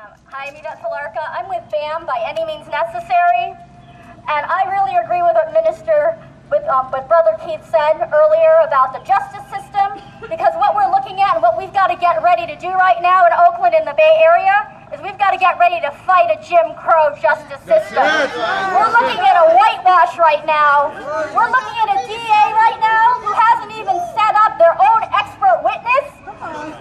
Hi, I'm I'm with BAMN, By Any Means Necessary, and I really agree with what Brother Keith said earlier about the justice system, because what we're looking at and what we've got to get ready to do right now in Oakland and the Bay Area is we've got to get ready to fight a Jim Crow justice system. We're looking at a whitewash right now. We're looking at a DA right now who hasn't even set up their own expert witness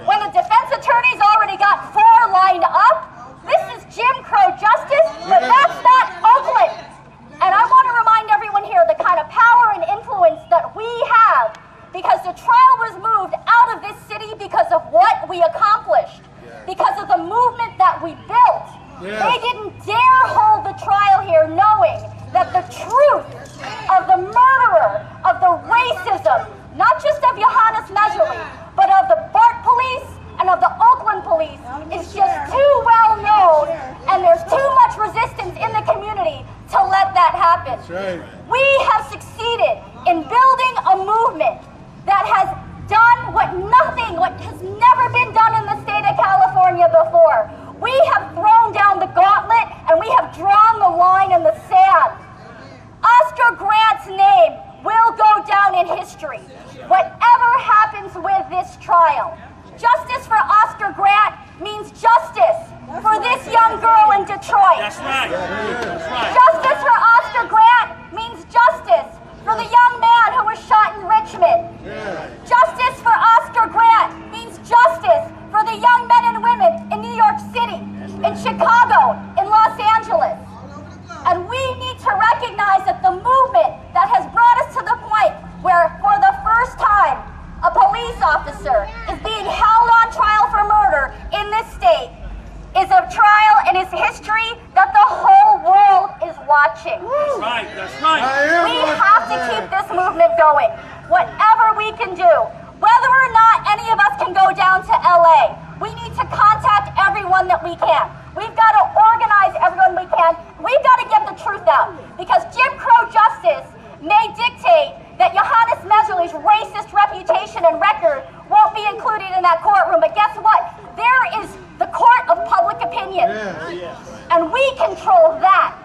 when the defense attorney's already got 4 lined up. This is Jim Crow justice, but that's not Oakland. And I want to remind everyone here the kind of power and influence that we have, because the trial was moved out of this city because of what we accomplished, because of the movement that we built. They didn't dare hold the trial here knowing that the truth of the murderer, of the racism, not just of Johannes Mehserle, but of the BART police and of the Oakland police is just too well known, and there's too much resistance in the community to let that happen. We have succeeded in building a movement that has done what has never been done in the state of California before. We have thrown down the gauntlet and we have drawn the line in the sand. Oscar Grant's name will go down in history. Whatever happens with this trial, justice for Oscar Grant means justice for this young girl in Detroit. That's right. That's right. Justice for Oscar Grant means justice for the young man who was shot in Richmond. Justice for Oscar Grant means justice for the young men and women in New York City, in Chicago, in Los Angeles. And we need to recognize that the movement that has brought us to the point where, for the first time, a police officer is being held on trial for murder in this state is a trial and is history that the whole world is watching. That's right, that's right. We have to keep this movement going, whatever we can do. Whether or not any of us can go down to LA, we need to contact everyone that we can. We've got to organize everyone we can. We've got to get the truth out, because Jim Crow justice may dictate that Johannes Mehserle's racist reputation and record won't be included in that courtroom. But guess what? There is the court of public opinion. And we control that.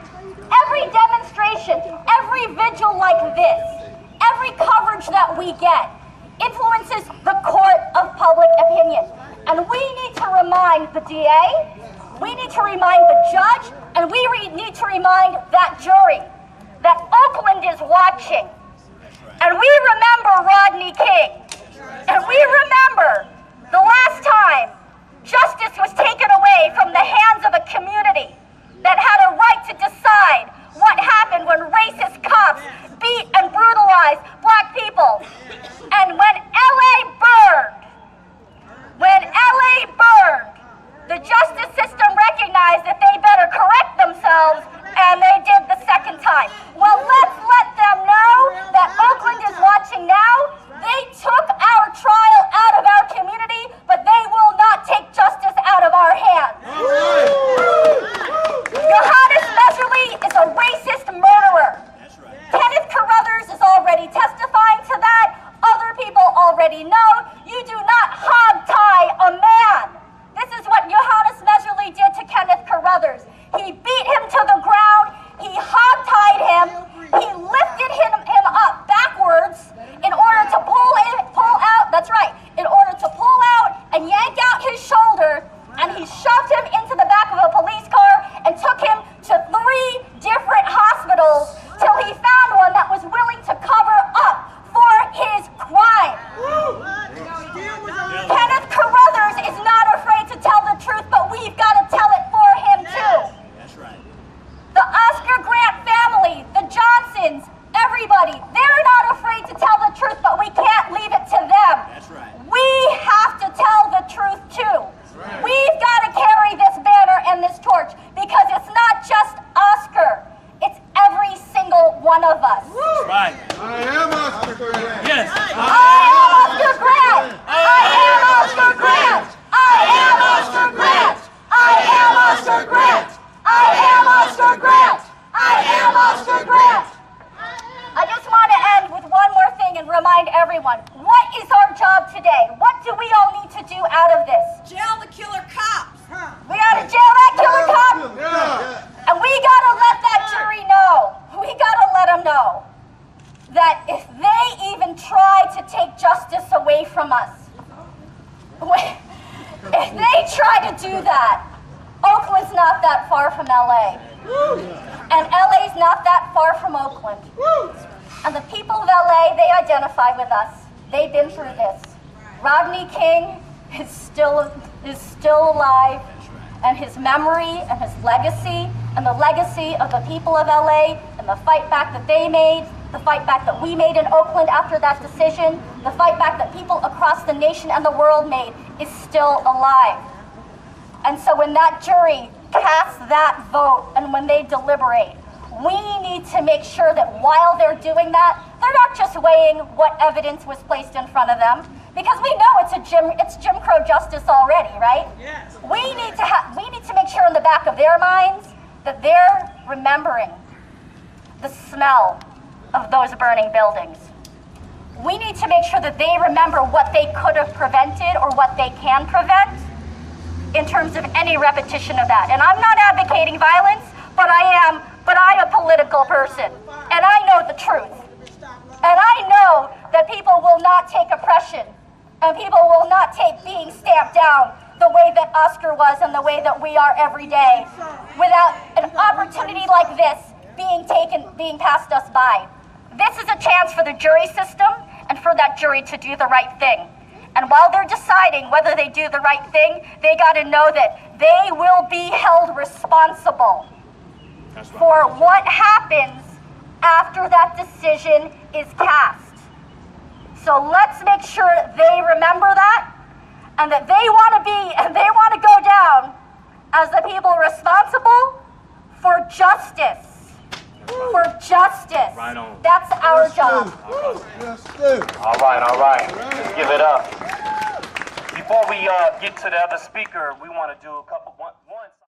Every demonstration, every vigil like this, every coverage that we get influences the court of public opinion. And we need to remind the DA, we need to remind the judge, and we need to remind that jury that Oakland is watching. And we remember Rodney King. And we remember the last time justice was taken away from the hands of a community that had a right to decide what happened when racist cops beat and brutalized black people. And when LA burned, the justice system recognized that they better correct themselves, and they did the second time. Well, let's let them know that Oakland is watching now. They took our trial out of our community, but they will not take justice out of our hands. Johannes Mehserle is a racist murderer. Kenneth Curruthers is already testifying to that. Other people already know. You do not hog-tie a man. This is what Johannes Mehserle did to Kenneth Curruthers. He beat him to the ground. He hog-tied him. He lifted him up backwards in order to pull out, that's right, in order to pull out and yank out his shoulder, and he shoved him into the back of a police car and took him to 3 different hospitals till he found one that was willing to cover up for his crime. Kenneth Curruthers is not afraid to tell the truth, but we've got to tell it for him too. That's right. The Oscar Grant family, the Johnsons, everybody, they're not afraid to tell the truth, but we can't leave it to them. That's right. We have to tell the truth too. We've got to carry this from us. If they try to do that, Oakland's not that far from LA. And LA's not that far from Oakland. And the people of LA, they identify with us. They've been through this. Rodney King is still alive, and his memory and his legacy and the legacy of the people of LA and the fight back that they made, the fight back that we made in Oakland after that decision, the fight back that people across the nation and the world made is still alive. And so when that jury casts that vote and when they deliberate, we need to make sure that while they're doing that, they're not just weighing what evidence was placed in front of them, because we know it's Jim Crow justice already, right? Yes. We need to make sure in the back of their minds that they're remembering the smell of those burning buildings. We need to make sure that they remember what they could have prevented or what they can prevent in terms of any repetition of that. And I'm not advocating violence, but I'm a political person, and I know the truth. And I know that people will not take oppression, and people will not take being stamped down the way that Oscar was and the way that we are every day without an opportunity like this being passed us by. This is a chance for the jury system and for that jury to do the right thing. And while they're deciding whether they do the right thing, they got to know that they will be held responsible for what happens after that decision is cast. So let's make sure they remember that, and that they want to go down as the people responsible for justice. For justice. Right on. That's our job. All right. Let's give it up. Before we get to the other speaker, we want to do a couple